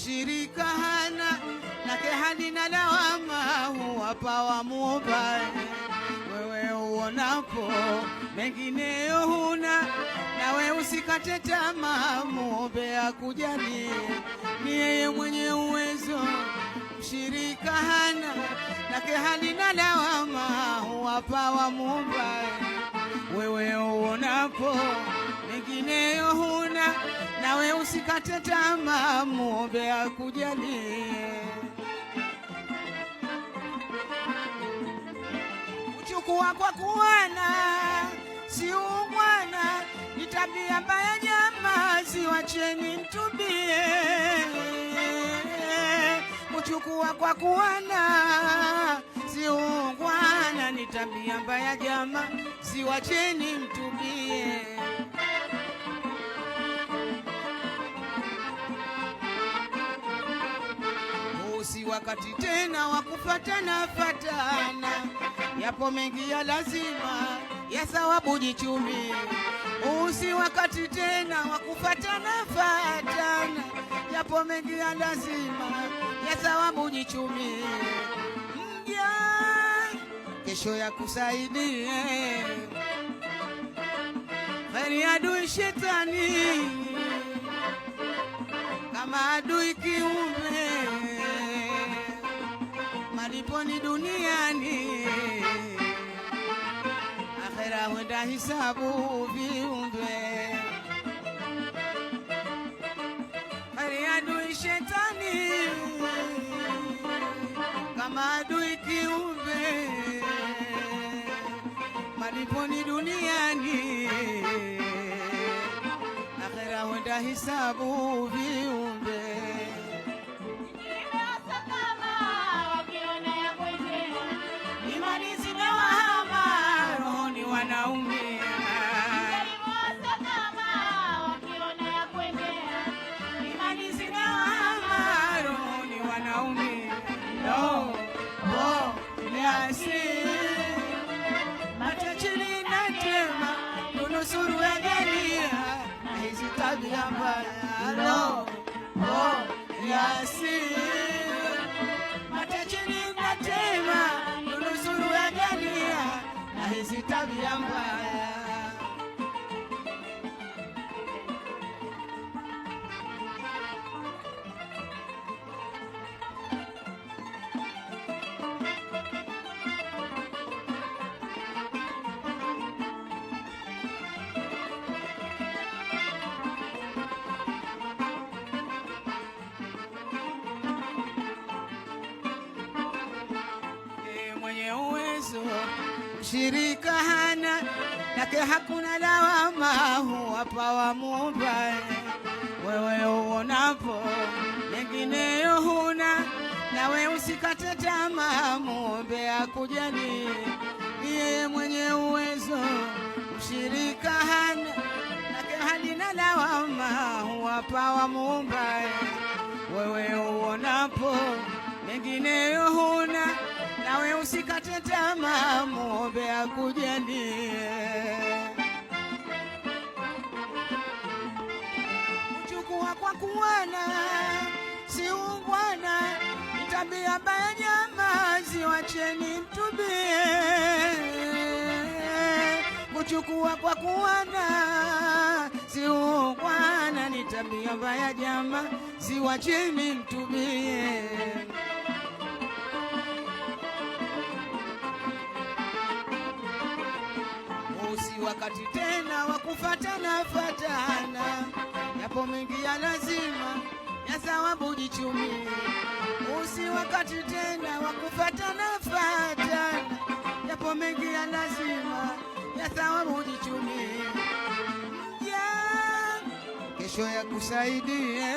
mshirika hana, lake halina lawama, huwapa wamuomba. Wewe uonapo mengineyo huna, nawe usikate tamaa, muombe akujalie. Ni yeye mwenye uwezo, mshirika hana, lake halina lawama, huwapa wamuomba. Wewe uonapo mengineyo huna, nawe usikate tamaa, muombe akujalie. Kuchukua kwa kuwana si ungwana, ni tabia mbaya jamaa, siwacheni mtubie. Kuchukua kwa kuwana si ungwana, ni tabia mbaya jamaa, siwacheni mtubie. Si wakati tena wa kufatana fatana, yapo mengi ya lazima ya thawabu jichumi. Si wakati tena wa kufatana fatana, yapo mengi ya lazima ya thawabu jichumi. Mja kesho ya kusaidie, kheri adui shetani kama adui kiume, malipo ni duniani, akhera wenda hisabu viumbe. Kheri adui shetani kama adui kiumbe, malipo ni duniani, akhera wenda hisabu viumbe. Matachini na tema nunusuru egelia, na hizi tabia mbaya yasi. Matachini na tema nunusuru egelia, na hizi tabia mbaya. Mshirika hana, lake hakuna lawama, huwapa wamuomba. Wewe uonapo mengineyo huna, nawe usikate tamaa, muombe akujalie. Ni yeye mwenye uwezo, mshirika hana, lake halina lawama, huwapa wamuomba. Wewe uonapo mengineyo huna, nawe usikate tamaa, muombe akujalie. Kuchukua kwa kuwana si ungwana, ni tabia mbaya jamaa, siwacheni mtubie. Kuchukua kwa kuwana si ungwana, ni tabia mbaya jamaa, siwacheni mtubie. Si wakati tena wa kufatana fatana, yapo mengi ya lazima ya thawabu jichumi. Si wakati tena wa kufatana fatana, yapo mengi ya lazima ya thawabu jichumi. Mja kesho ya kusaidie,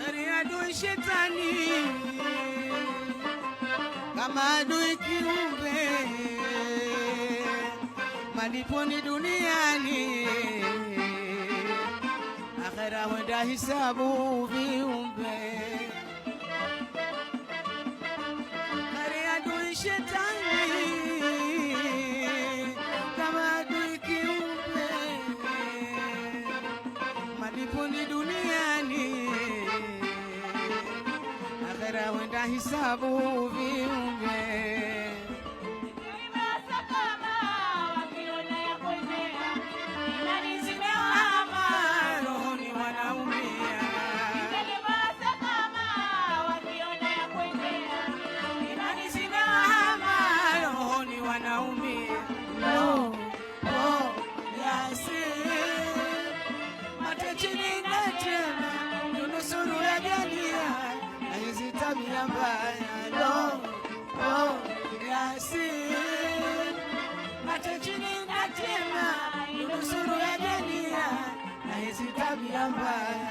kheri adui shetani kama adui kiumbe, malipo ni duniani, akhera wenda hisabu viumbe. Kheri adui shetani kama adui kiumbe, malipo ni duniani, kwenda hisabu viumbe. Tabia mbaya, lo, oh, Yasin, mate chini na tena, nusuru ya dunia, na hizi tabia mbaya.